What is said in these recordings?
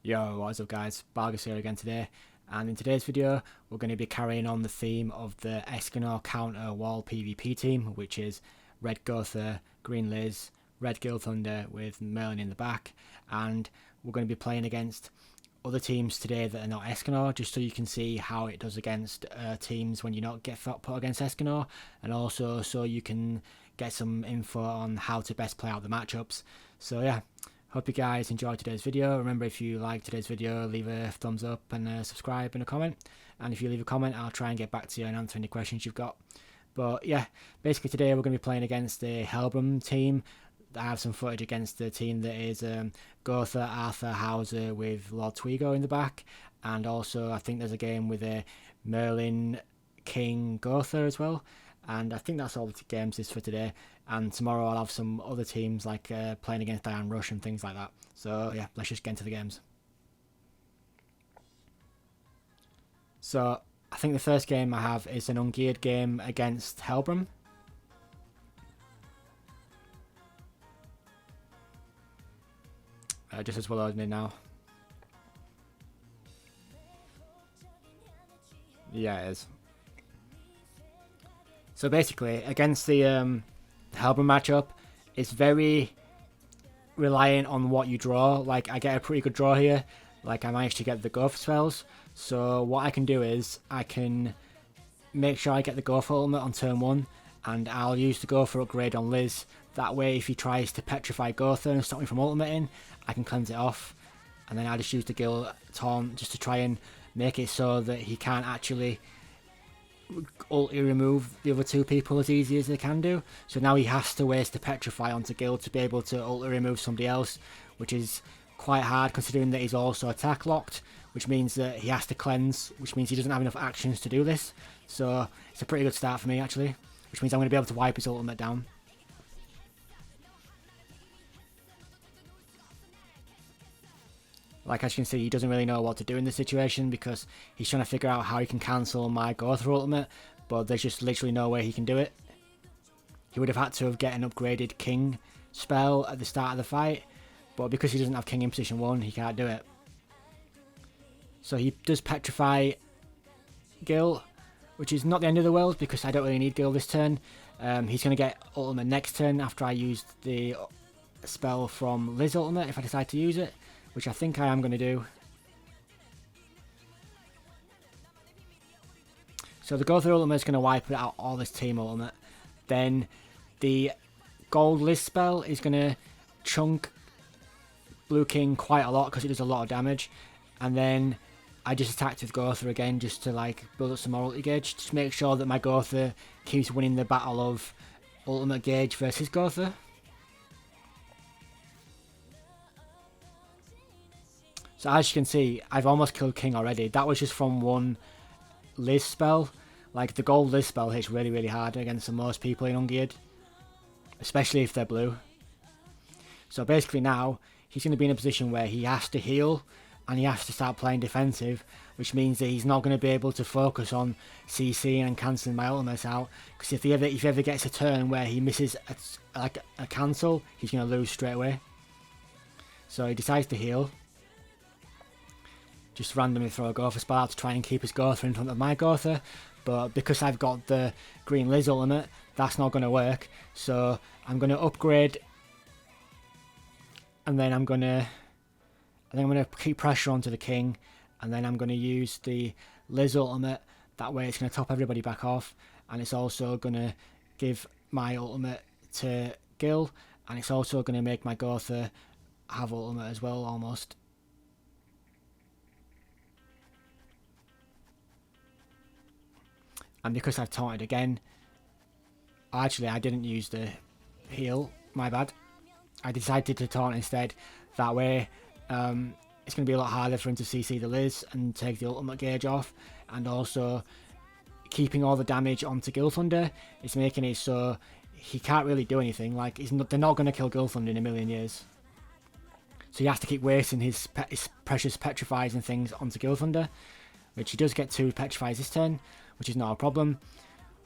Yo, what is up guys, Bargus here again today, and in today's video we're going to be carrying on the theme of the Escanor counter wall PvP team, which is red Gotha, green Liz, red Guild Thunder with Merlin in the back, and we're going to be playing against other teams today that are not Escanor, just so you can see how it does against teams when you not get put against Escanor, and also so you can get some info on how to best play out the matchups. So yeah, hope you guys enjoyed today's video. Remember, if you like today's video, leave a thumbs up and subscribe and a comment. And if you leave a comment, I'll try and get back to you and answer any questions you've got. But yeah, basically today we're going to be playing against the Helbram team. I have some footage against the team that is Gotha, Arthur, Hauser with Lord Twigo in the back. And also I think there's a game with a Merlin, King, Gotha as well. And I think that's all the games is for today. And tomorrow I'll have some other teams like playing against Diane Rush and things like that. So yeah, let's just get into the games. So I think the first game I have is an ungeared game against Helbram. Just as well loading in now. Yeah, it is. So basically, against the Helbram matchup, it's very reliant on what you draw. Like, I get a pretty good draw here. Like, I managed to get the Gotha spells. So what I can do is, I can make sure I get the Gotha ultimate on turn 1, and I'll use the Gotha upgrade on Liz. That way, if he tries to petrify Gotha and stop me from ultimating, I can cleanse it off. And then I just use the Guild Taunt just to try and make it so that he can't actually ulti remove the other two people as easy as they can do. So now he has to waste the petrify onto Guild to be able to ulti remove somebody else, which is quite hard considering that he's also attack locked, which means that he has to cleanse, which means he doesn't have enough actions to do this. So it's a pretty good start for me actually, which means I'm going to be able to wipe his ultimate down. Like, as you can see, he doesn't really know what to do in this situation because he's trying to figure out how he can cancel my Gotha ultimate, but there's just literally no way he can do it. He would have had to have get an upgraded King spell at the start of the fight, but because he doesn't have King in position 1, he can't do it. So he does petrify Gil, which is not the end of the world because I don't really need Gil this turn. He's going to get ultimate next turn after I used the spell from Liz ultimate, if I decide to use it, which I think I am going to do. So the Gotha ultimate is going to wipe out all this team ultimate. Then the gold Liz spell is going to chunk Blue King quite a lot because it does a lot of damage. And then I just attacked with Gotha again just to like build up some more ulti gauge, just to make sure that my Gotha keeps winning the battle of ultimate gauge versus Gotha. So as you can see, I've almost killed King already. That was just from one Liz spell. Like, the gold Liz spell hits really, really hard against most people in ungeared, especially if they're blue. So basically now, he's going to be in a position where he has to heal, and he has to start playing defensive, which means that he's not going to be able to focus on CCing and cancelling my ultimates out. Because if he ever gets a turn where he misses a cancel, he's going to lose straight away. So he decides to heal. Just randomly throw a Gotha spell out to try and keep his Gotha in front of my Gotha, but because I've got the green Liz ultimate, that's not going to work. So I'm going to upgrade, and then I'm going to keep pressure onto the King, and then I'm going to use the Liz ultimate. That way it's going to top everybody back off, and it's also going to give my ultimate to Gil, and it's also going to make my Gotha have ultimate as well almost. And because I've taunted again, actually I didn't use the heal, my bad. I decided to taunt instead. That way it's going to be a lot harder for him to CC the Liz and take the ultimate gauge off. And also keeping all the damage onto Guild Thunder is making it so he can't really do anything. Like, they're not going to kill Guild Thunder in a million years. So he has to keep wasting his precious petrifies and things onto Guild Thunder, which he does get 2 petrifies this turn, which is not a problem.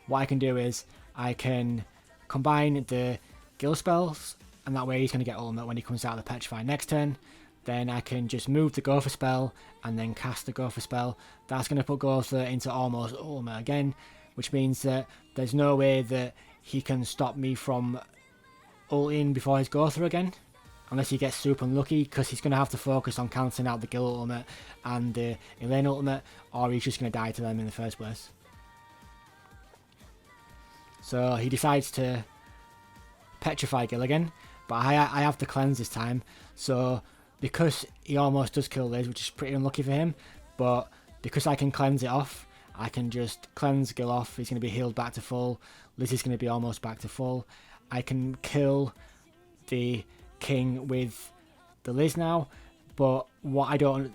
What I can do is I can combine the Guild spells, and that way he's going to get ultimate when he comes out of the petrify next turn. then I can just move the Gopher spell and then cast the Gopher spell. That's going to put Gopher into almost ultimate again, which means that there's no way that he can stop me from ulting before his Gopher again, unless he gets super unlucky, because he's going to have to focus on cancelling out the Gil ultimate and the Elaine ultimate, or he's just going to die to them in the first place. So he decides to petrify Gil again, but I have to cleanse this time. So because he almost does kill Liz, which is pretty unlucky for him, but because I can cleanse it off, I can just cleanse Gil off. He's going to be healed back to full. Liz is going to be almost back to full. I can kill the king with the Liz now, but what I don't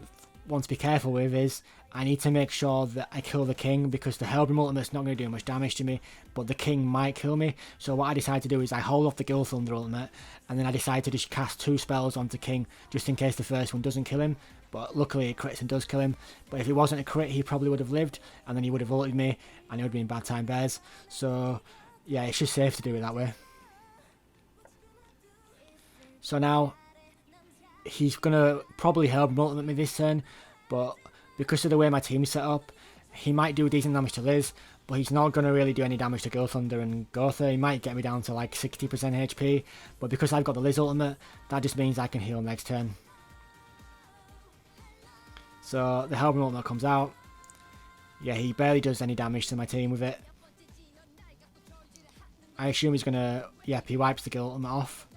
want to be careful with is I need to make sure that I kill the king, because the Hellbrim ultimate's not going to do much damage to me, but the king might kill me. So what I decide to do is I hold off the Gil Thunder ultimate, and then I decide to just cast 2 spells onto king, just in case the first one doesn't kill him. But luckily it crits and does kill him. But if it wasn't a crit, he probably would have lived, and then he would have ulted me, and it would have been bad time bears. So yeah, it's just safe to do it that way. So now he's going to probably Hellbrim ultimate me this turn, but because of the way my team's set up, he might do decent damage to Liz, but he's not going to really do any damage to Gil Thunder and Gotha. He might get me down to like 60% HP, but because I've got the Liz ultimate, that just means I can heal next turn. So the Hellbrim ultimate comes out. Yeah, he barely does any damage to my team with it. I assume he's going to... Yep, he wipes the Gil ultimate off.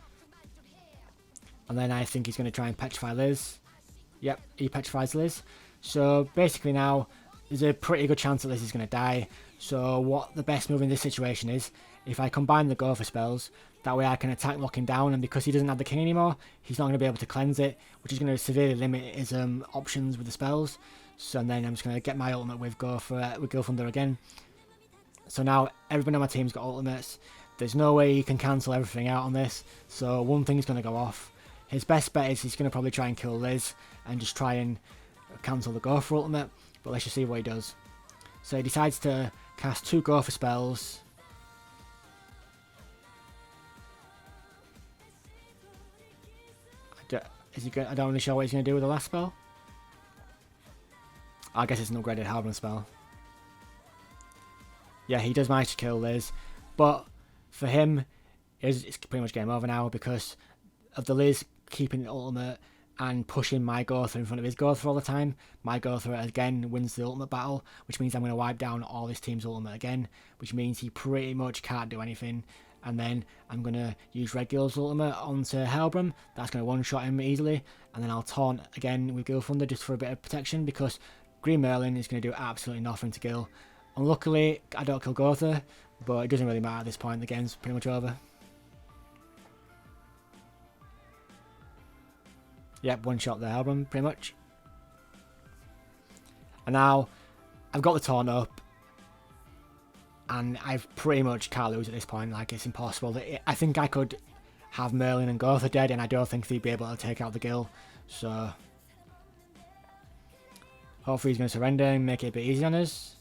And then I think he's going to try and petrify Liz. Yep, he petrifies Liz. So basically now, there's a pretty good chance that Liz is going to die. So what the best move in this situation is, if I combine the Gopher spells, that way I can attack lock him down, and because he doesn't have the king anymore, he's not going to be able to cleanse it, which is going to severely limit his options with the spells. So and then I'm just going to get my ultimate with Gopher, with Gil Thunder again. So now everybody on my team's got ultimates. There's no way he can cancel everything out on this, so one thing's going to go off. His best bet is he's going to probably try and kill Liz and just try and cancel the Gopher ultimate, but let's just see what he does. So he decides to cast 2 Gopher spells. I don't really sure what he's going to do with the last spell. I guess it's an upgraded Hellbrim spell. Yeah, he does manage to kill Liz, but for him, it's pretty much game over now because of the Liz keeping the ultimate and pushing my Gotha in front of his Gotha all the time. My Gotha again wins the ultimate battle, which means I'm going to wipe down all his team's ultimate again, which means he pretty much can't do anything. And then I'm going to use Red Gil's ultimate onto Hellbrim. That's going to one-shot him easily. And then I'll taunt again with Gil Thunder just for a bit of protection, because Green Merlin is going to do absolutely nothing to Gil. Unluckily, I don't kill Gotha, but it doesn't really matter at this point. The game's pretty much over. Yep, one-shot the Hellbrim, pretty much. And now, I've got the taunt up, and I've pretty much can't lose at this point. Like, it's impossible. I think I could have Merlin and Gotha dead, and I don't think they'd be able to take out the Gil. So, hopefully he's going to surrender and make it a bit easy on us.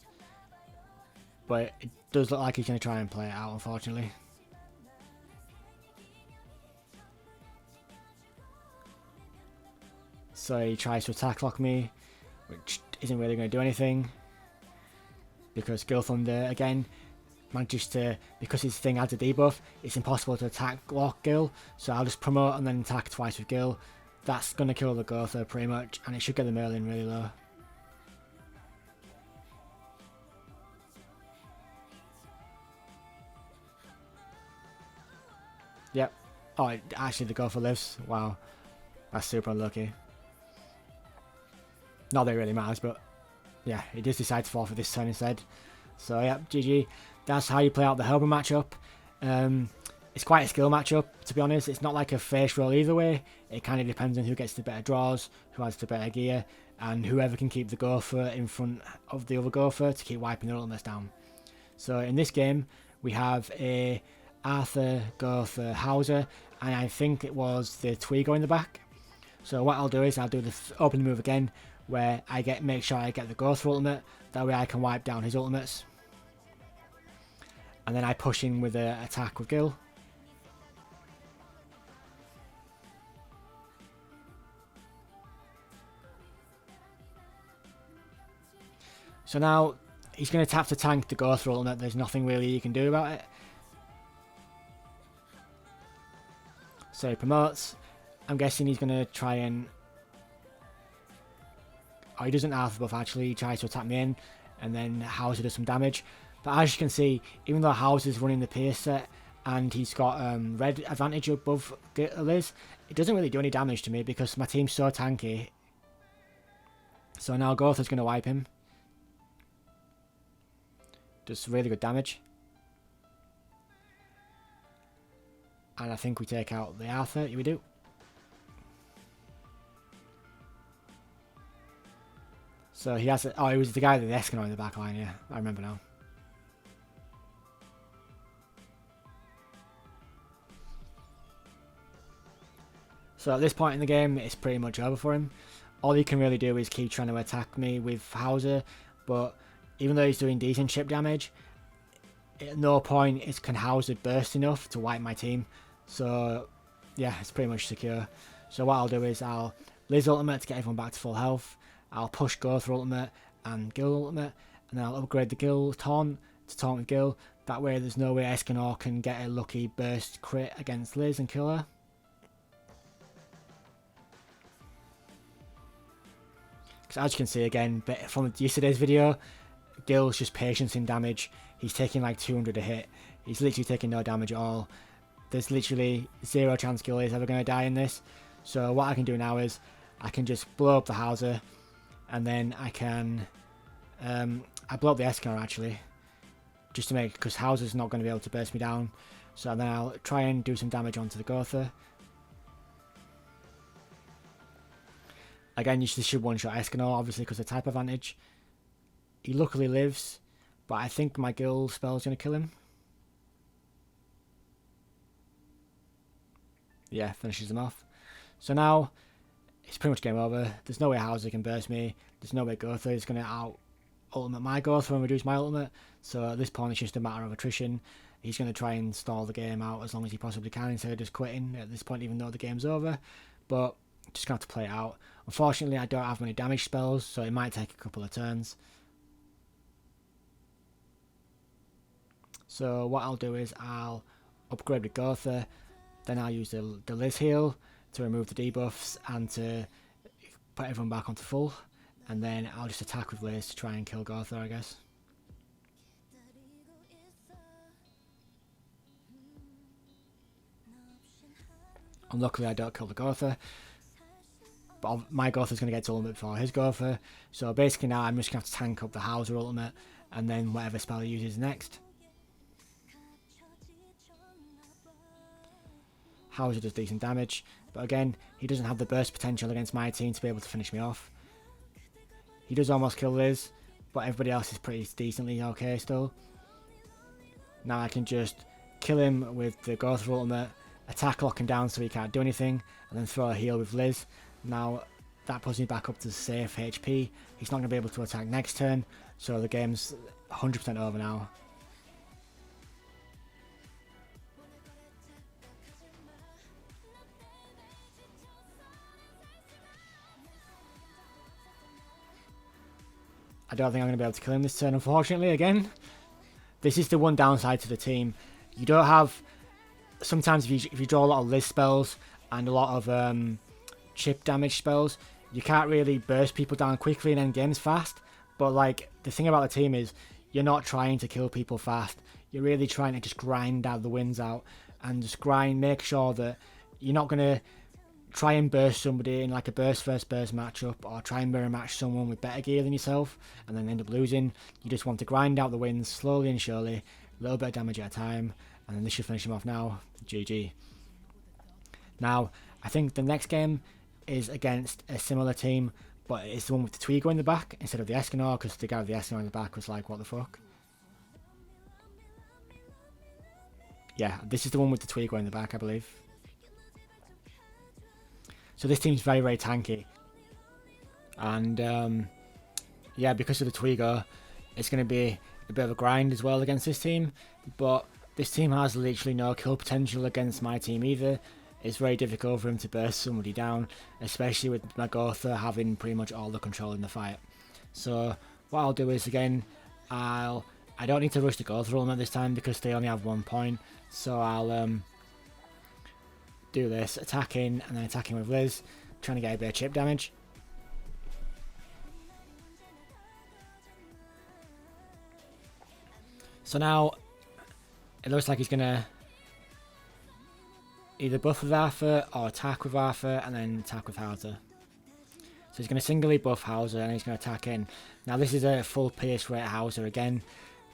But it does look like he's going to try and play it out, unfortunately. So he tries to attack lock me, which isn't really going to do anything, because Gil Thunder again manages to, because his thing adds a debuff, it's impossible to attack lock Gil, so I'll just promote and then attack twice with Gil. That's going to kill the Gotha pretty much, and it should get the Merlin really low. Yep. Oh, actually the Gotha lives. Wow. That's super unlucky. Not that it really matters, but yeah, he does decide to fall for this turn instead. So yeah, GG. That's how you play out the Hellbrim matchup. It's quite a skill matchup, to be honest. It's not like a face roll either way. It kind of depends on who gets the better draws, who has the better gear, and whoever can keep the Gopher in front of the other Gopher to keep wiping their ultimates down. So in this game, we have a Arthur, Gotha, Hauser, and I think it was the Twigo in the back. So what I'll do is I'll do the open move again, where I make sure I get the Gotha ultimate, that way I can wipe down his ultimates. And then I push in with an attack with Gil. So now he's going to tap to tank the Ghost ultimate. There's nothing really you can do about it. So he promotes. I'm guessing he's going to try and... Oh, he doesn't have buff actually. He tries to attack me in, and then Hauser does some damage. But as you can see, even though Hauser's running the Pierce set, and he's got red advantage above Liz, it doesn't really do any damage to me because my team's so tanky. So now Gotha's going to wipe him. Does really good damage. And I think we take out the Arthur. Yeah, we do. So he has... Oh, he was the guy with the Escanor in the back line, yeah. I remember now. So at this point in the game, it's pretty much over for him. All he can really do is keep trying to attack me with Hauser, but even though he's doing decent chip damage, at no point can Hauser burst enough to wipe my team. So yeah, it's pretty much secure. So what I'll do is I'll Liz ultimate to get everyone back to full health. I'll push Gotha ultimate and Gil ultimate, and then I'll upgrade the Gil taunt to taunt with Gil. That way there's no way Escanor can get a lucky burst crit against Liz and kill her. Because as you can see again, from yesterday's video, Gil's just patience in damage. He's taking like 200 a hit. He's literally taking no damage at all. There's literally zero chance Gil is ever going to die in this. So what I can do now is I can just blow up the Hauser, and then I can I blow up the Escanor actually, just to make, because Hauser's not going to be able to burst me down. So then I'll try and do some damage onto the Gotha. Again, you should one-shot Escanor, obviously, because of type advantage. He luckily lives, but I think my Gil spell is going to kill him. Yeah, finishes him off. So now, it's pretty much game over. There's no way Hauser can burst me. There's no way Gotha is going to out-ultimate my Gotha and reduce my ultimate. So at this point, it's just a matter of attrition. He's going to try and stall the game out as long as he possibly can instead of just quitting at this point, even though the game's over. But just going to have to play it out. Unfortunately, I don't have many damage spells, so it might take a couple of turns. So what I'll do is I'll upgrade with Gotha, then I'll use the Liz heal to remove the debuffs and to put everyone back onto full, and then I'll just attack with Liz to try and kill Gotha, I guess. Unluckily, I don't kill the Gotha, but my Gotha's going to get to ultimate before his Gotha, so basically now I'm just going to have to tank up the Hauser ultimate, and then whatever spell he uses next. Hauser does decent damage, but again, he doesn't have the burst potential against my team to be able to finish me off. He does almost kill Liz, but everybody else is pretty decently okay still. Now I can just kill him with the Gotha ultimate, attack lock him down so he can't do anything, and then throw a heal with Liz. Now that puts me back up to safe HP. He's not going to be able to attack next turn, so the game's 100% over now. I don't think I'm going to be able to kill him this turn, unfortunately, again. This is the one downside to the team. You don't have... Sometimes if you draw a lot of Liz spells and a lot of chip damage spells, you can't really burst people down quickly and end games fast. But like, the thing about the team is, you're not trying to kill people fast. You're really trying to just grind out the wins out. And just make sure that you're not going to try and burst somebody in like a burst versus burst matchup, or try and mirror match someone with better gear than yourself and then end up losing. You just want to grind out the wins slowly and surely, a little bit of damage at a time, and then this should finish him off now. GG. Now, I think the next game is against a similar team, but it's the one with the Twigo in the back instead of the Escanor, because the guy with the Escanor in the back was like, what the fuck? Yeah, this is the one with the Twigo in the back, I believe. So this team's very, very tanky. And yeah, because of the Twigo, it's going to be a bit of a grind as well against this team. But this team has literally no kill potential against my team either. It's very difficult for him to burst somebody down, especially with my Gotha having pretty much all the control in the fight. So what I'll do is, again, I don't need to rush the Gotha ultimate this time because they only have 1 point. So I'll do this, attacking, and then attacking with Liz, trying to get a bit of chip damage. So now, it looks like he's going to either buff with Arthur or attack with Arthur and then attack with Hauser. So he's going to singly buff Hauser and he's going to attack in. Now this is a full pierce rate Hauser again,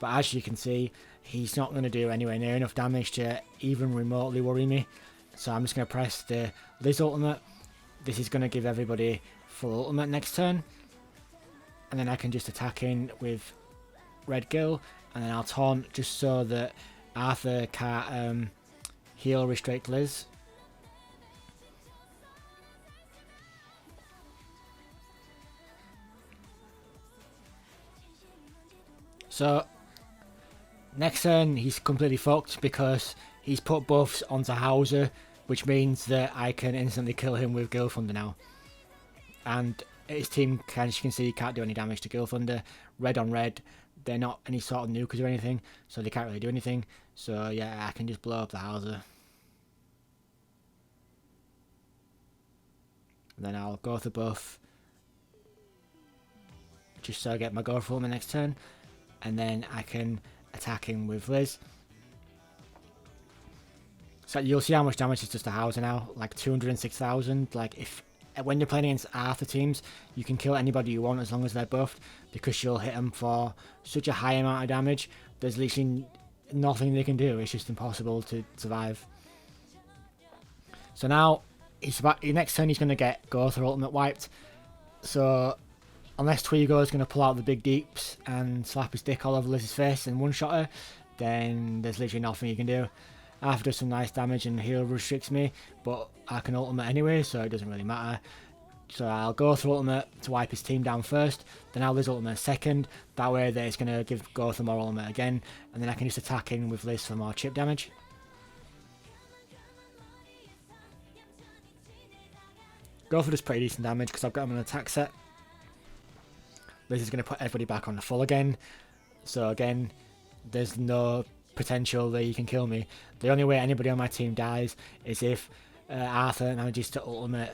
but as you can see, he's not going to do anywhere near enough damage to even remotely worry me. So I'm just going to press the Liz ultimate. This is going to give everybody full ultimate next turn. And then I can just attack in with Red Gill, and then I'll taunt just so that Arthur can't heal restrict Liz. So next turn he's completely fucked because he's put buffs onto Hauser, which means that I can instantly kill him with Gill Thunder now. And his team, as you can see, can't do any damage to Gill Thunder. Red on red, they're not any sort of nukers or anything, so they can't really do anything. So yeah, I can just blow up the Hauser. And then I'll go for buff, just so I get my go for him next turn. And then I can attack him with Liz. So you'll see how much damage it does to Hauser now, like 206,000. Like when you're playing against Arthur teams, you can kill anybody you want as long as they're buffed, because you'll hit them for such a high amount of damage. There's literally nothing they can do. It's just impossible to survive. So now next turn he's going to get Gotha ultimate wiped. So unless Twigo is going to pull out the big deeps and slap his dick all over Liz's face and one-shot her, then there's literally nothing you can do. Arthur does some nice damage and heal restricts me, but I can ultimate anyway, so it doesn't really matter. So I'll go through ultimate to wipe his team down first, then I'll Liz ultimate second. That way that it's going to give Gotha more ultimate again, and then I can just attack in with Liz for more chip damage. Gotha does pretty decent damage because I've got him on an attack set. Liz is going to put everybody back on the full again, so again, there's no potential that you can kill me. The only way anybody on my team dies is if Arthur manages to ultimate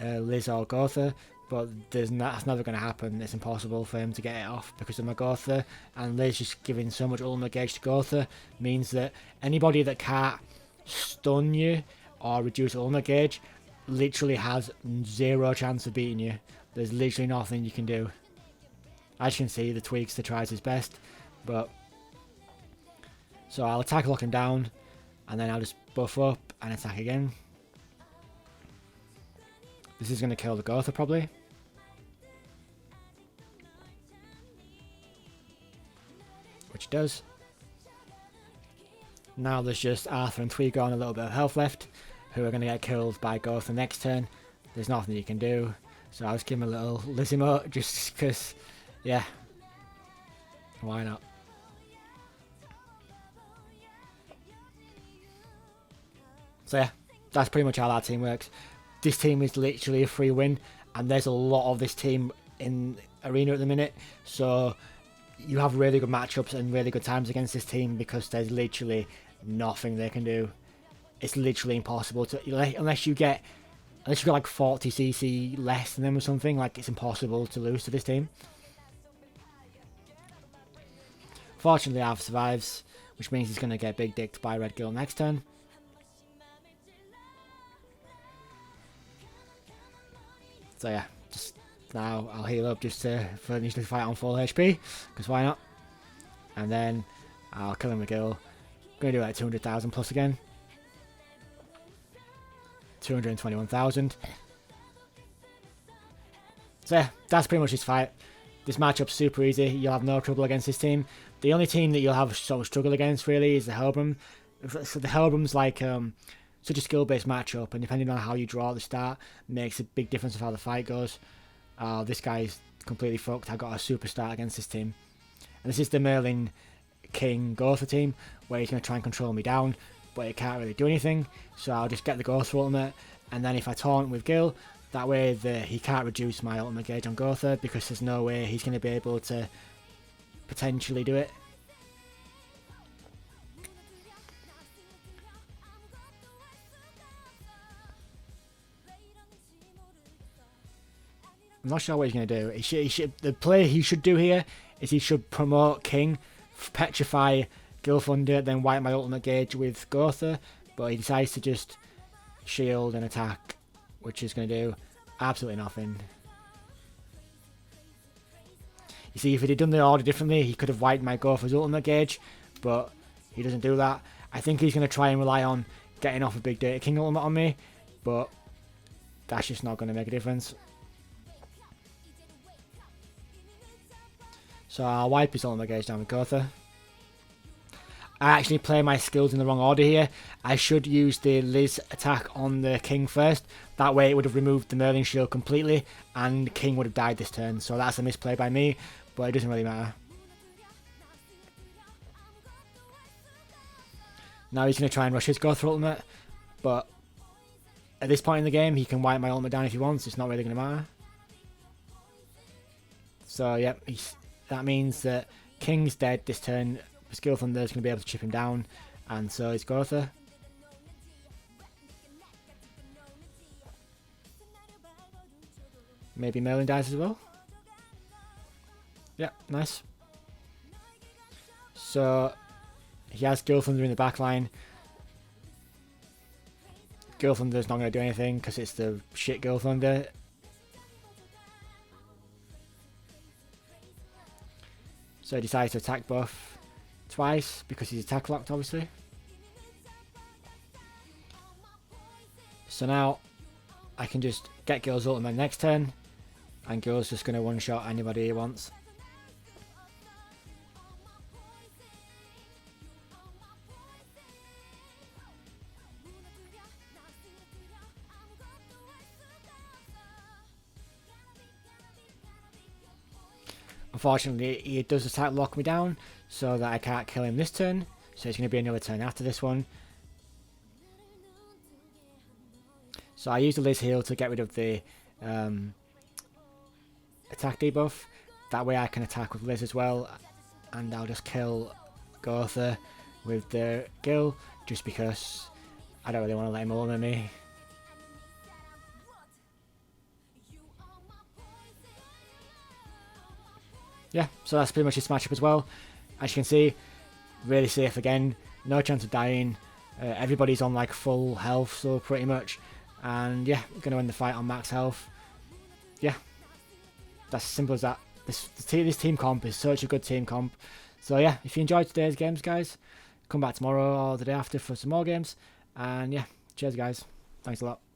Liz or Gotha, but that's never going to happen. It's impossible for him to get it off because of my Gotha, and Liz just giving so much ultimate gauge to Gotha means that anybody that can't stun you or reduce ultimate gauge literally has zero chance of beating you. There's literally nothing you can do. As you can see, the Tweakster tries his best, but so I'll attack, lock him down, and then I'll just buff up and attack again. This is going to kill the Gotha probably. Which it does. Now there's just Arthur and Twigo on a little bit of health left, who are going to get killed by Gotha next turn. There's nothing you can do, so I'll just give him a little Liz emote just because, yeah, why not? So yeah, that's pretty much how that team works. This team is literally a free win, and there's a lot of this team in Arena at the minute, so you have really good matchups and really good times against this team because there's literally nothing they can do. It's literally impossible to, unless you got like 40 CC less than them or something, like it's impossible to lose to this team. Fortunately Arthur survives, which means he's going to get big dicked by Red Gill next turn. So yeah, just now I'll heal up just to finish the fight on full HP, because why not? And then I'll kill him with Gill. Gonna do like 200,000 plus again. 221,000. So yeah, that's pretty much this fight. This matchup's super easy. You'll have no trouble against this team. The only team that you'll have so much struggle against really is the Hellbrum. So the Hellbrum's like such a skill-based matchup, and depending on how you draw at the start, makes a big difference of how the fight goes. This guy's completely fucked. I got a super start against this team. And this is the Merlin King Gotha team, where he's going to try and control me down, but it can't really do anything, so I'll just get the Ghost ultimate, and then if I taunt with Gill, That way he can't reduce my ultimate gauge on Gotha, because there's no way he's going to be able to potentially do it. I'm not sure what he's going to do. The play he should do here is he should promote King, petrify Gilthunder, then wipe my ultimate gauge with Gotha, but he decides to just shield and attack, which is going to do absolutely nothing. You see, if he'd done the order differently, he could have wiped my Gotha's ultimate gauge, but he doesn't do that. I think he's going to try and rely on getting off a big Data King ultimate on me, but that's just not going to make a difference. So I'll wipe his ultimate gauge down with Gotha. I actually play my skills in the wrong order here. I should use the Liz attack on the King first. That way it would have removed the Merlin shield completely and King would have died this turn. So that's a misplay by me, but it doesn't really matter. Now he's going to try and rush his Gotha ultimate, but at this point in the game he can wipe my ultimate down if he wants. It's not really going to matter. So yep, that means that King's dead this turn. Gilthunder is going to be able to chip him down, and so is Gotha. Maybe Merlin dies as well. Yeah, nice. So he has Gilthunder in the back line. Gilthunder's not going to do anything because it's the shit Gilthunder. So he decides to attack buff twice because he's attack locked, obviously. So now I can just get Gil's ultimate next turn, and Gil's just going to one-shot anybody he wants. Unfortunately, he does attack lock me down so that I can't kill him this turn. So it's going to be another turn after this one. So I use the Liz heal to get rid of the attack debuff. That way I can attack with Liz as well. And I'll just kill Gotha with the Gil, just because I don't really want to let him ultimate me. Yeah, so that's pretty much his matchup as well. As you can see, really safe again, no chance of dying. Everybody's on like full health, so pretty much. And yeah, we're going to win the fight on max health. Yeah, that's as simple as that. This team comp is such a good team comp. So yeah, if you enjoyed today's games, guys, come back tomorrow or the day after for some more games. And yeah, cheers guys. Thanks a lot.